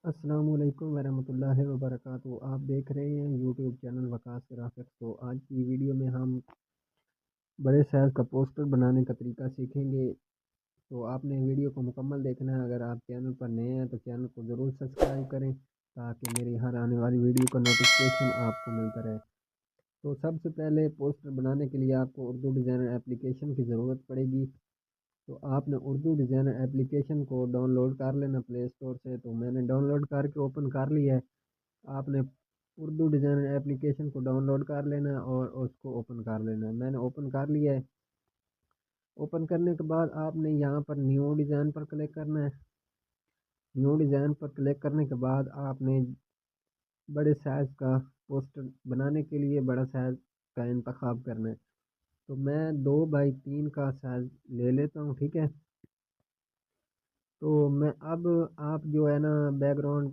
السلام علیکم ورحمۃ اللہ وبرکاتہ۔ آپ دیکھ رہے ہیں یوٹیوب چینل وکاس گرافکس۔ تو آج کی ویڈیو میں ہم بڑے سائز کا پوسٹر بنانے کا طریقہ سیکھیں گے۔ تو آپ نے ویڈیو کو مکمل دیکھنا ہے۔ اگر آپ چینل پر نئے ہیں تو چینل کو ضرور سبسکرائب کریں تاکہ میری ہر آنے والی ویڈیو کا نوٹیفکیشن آپ کو ملتا رہے۔ تو سب سے پہلے پوسٹر بنانے کے لیے آپ کو اردو ڈیزائنر اپلیکیشن کی ضرورت پڑے گی۔ تو آپ نے اردو ڈیزائنر اپلیکیشن کو ڈاؤن لوڈ کر لینا پلے اسٹور سے۔ تو میں نے ڈاؤن لوڈ کر کے اوپن کر لیا ہے۔ آپ نے اردو ڈیزائنر اپلیکیشن کو ڈاؤن لوڈ کر لینا ہے اور اس کو اوپن کر لینا ہے۔ میں نے اوپن کر لیا ہے۔ اوپن کرنے کے بعد آپ نے یہاں پر نیو ڈیزائن پر کلک کرنا ہے۔ نیو ڈیزائن پر کلک کرنے کے بعد آپ نے بڑے سائز کا پوسٹر بنانے کے لیے بڑا سائز کا انتخاب کرنا ہے۔ تو میں 2x3 کا سائز لے لیتا ہوں، ٹھیک ہے۔ تو میں اب آپ جو ہے نا بیک گراؤنڈ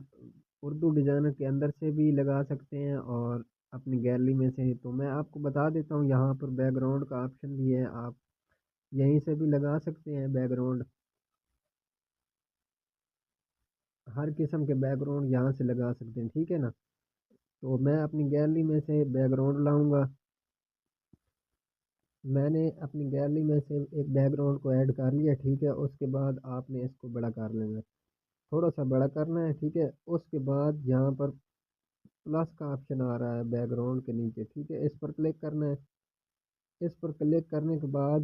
اردو ڈیزائنر کے اندر سے بھی لگا سکتے ہیں اور اپنی گیلری میں سے۔ تو میں آپ کو بتا دیتا ہوں یہاں پر بیک گراؤنڈ کا آپشن بھی ہے، آپ یہیں سے بھی لگا سکتے ہیں بیک گراؤنڈ۔ ہر قسم کے بیک گراؤنڈ یہاں سے لگا سکتے ہیں، ٹھیک ہے نا۔ تو میں اپنی گیلری میں سے بیک گراؤنڈ لاؤں گا۔ میں نے اپنی گیلری میں سے ایک بیک گراؤنڈ کو ایڈ کر لیا، ٹھیک ہے۔ اس کے بعد آپ نے اس کو بڑا کر لینا ہے، تھوڑا سا بڑا کرنا ہے، ٹھیک ہے۔ اس کے بعد یہاں پر پلس کا آپشن آ رہا ہے بیک گراؤنڈ کے نیچے، ٹھیک ہے۔ اس پر کلک کرنا ہے۔ اس پر کلک کرنے کے بعد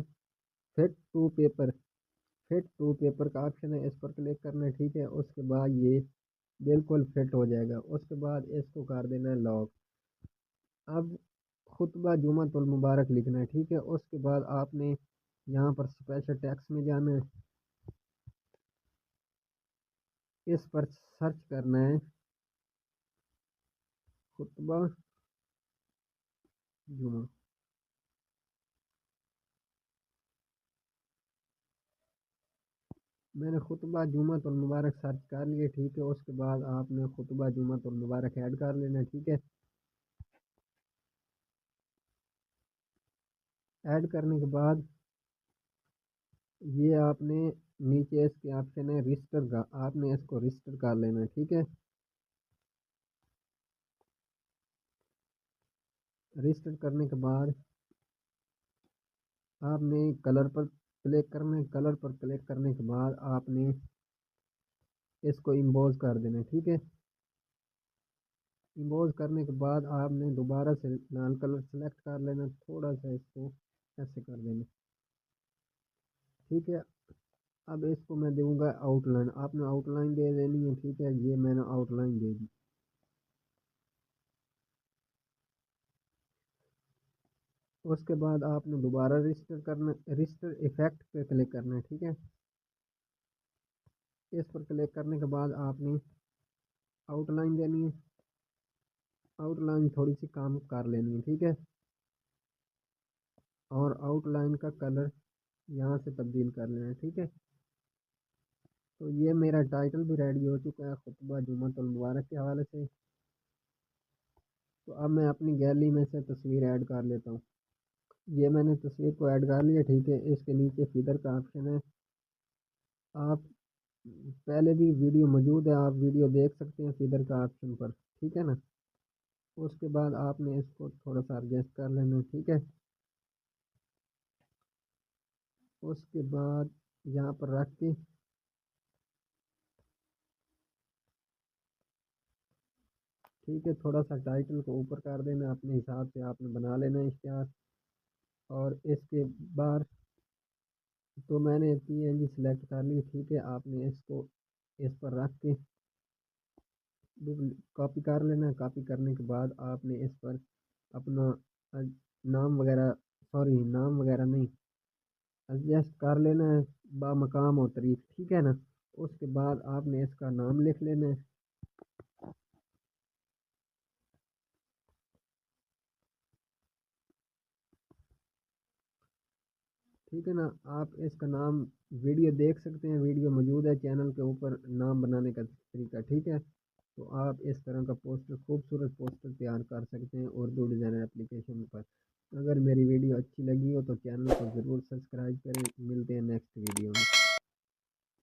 فٹ ٹو پیپر کا آپشن ہے، اس پر کلک کرنا ہے، ٹھیک ہے۔ اس کے بعد یہ بالکل فٹ ہو جائے گا۔ اس کے بعد اس کو کر دینا ہے لاک۔ اب خطبہ جمعۃ المبارک لکھنا ہے، ٹھیک ہے۔ اس کے بعد آپ نے یہاں پر اسپیشل ٹیکسٹ میں جانا ہے، اس پر سرچ کرنا ہے خطبہ جمعہ۔ میں نے خطبہ جمعۃ المبارک سرچ کر لیے، ٹھیک ہے۔ اس کے بعد آپ نے خطبہ جمعۃ المبارک ایڈ کر لینا ہے، ٹھیک ہے۔ ایڈ کرنے کے بعد یہ آپ نے نیچے اس کے آپشن ہے رجسٹر کا، آپ نے اس کو رجسٹر کر لینا ہے، ٹھیک ہے۔ رجسٹر کرنے کے بعد آپ نے کلر پر کلک کرنا ہے۔ کلر پر کلک کرنے کے بعد آپ نے اس کو امبوز کر دینا ہے، ٹھیک ہے۔ امبوز کرنے کے بعد آپ نے دوبارہ سے لال کلر سلیکٹ کر لینا، تھوڑا سا اس کو ایسے کر دینا، ٹھیک ہے۔ اب اس کو میں دوں گا آؤٹ لائن، آپ نے آؤٹ لائن دے دینی ہے، ٹھیک ہے۔ یہ میں نے آؤٹ لائن دے دی۔ اس کے بعد آپ نے دوبارہ رجسٹر ایفیکٹ پہ کلک کرنا ہے، ٹھیک ہے۔ اس پر کلک کرنے کے بعد آپ نے آؤٹ لائن دینی ہے، آؤٹ لائن تھوڑی سی کام کر لینی ہے، ٹھیک ہے۔ اور آؤٹ لائن کا کلر یہاں سے تبدیل کر لینا ہے، ٹھیک ہے۔ تو یہ میرا ٹائٹل بھی ریڈی ہو چکا ہے خطبہ جمعۃ المبارک کے حوالے سے۔ تو اب میں اپنی گیلری میں سے تصویر ایڈ کر لیتا ہوں۔ یہ میں نے تصویر کو ایڈ کر لیا، ٹھیک ہے۔ اس کے نیچے فیدر کا آپشن ہے، آپ پہلے بھی ویڈیو موجود ہے، آپ ویڈیو دیکھ سکتے ہیں فیدر کا آپشن پر، ٹھیک ہے نا۔ اس کے بعد آپ نے اس کو تھوڑا سا ایڈجسٹ کر لینا، ٹھیک ہے۔ اس کے بعد یہاں پر رکھ کے ٹھیک ہے، تھوڑا سا ٹائٹل کو اوپر کر دینا، اپنے حساب سے آپ نے بنا لینا اشتہار۔ اور اس کے بعد تو میں نے PNG سلیکٹ کر لی، ٹھیک ہے۔ آپ نے اس کو اس پر رکھ کے کاپی کر لینا ہے۔ کاپی کرنے کے بعد آپ نے اس پر اپنا نام وغیرہ نام وغیرہ نہیں ایڈجسٹ کر لینا ہے با مقام و تاریخ، ٹھیک ہے نا۔ اس کے بعد آپ نے اس کا نام لکھ لینا ہے، ٹھیک ہے نا۔ آپ اس کا نام ویڈیو دیکھ سکتے ہیں، ویڈیو موجود ہے چینل کے اوپر نام بنانے کا طریقہ، ٹھیک ہے۔ تو آپ اس طرح کا پوسٹر خوبصورت پوسٹر تیار کر سکتے ہیں اردو ڈیزائنر اپلیکیشن پر۔ اگر میری ویڈیو اچھی لگی ہو تو چینل کو ضرور سبسکرائب کریں۔ ملتے ہیں نیکسٹ ویڈیو میں۔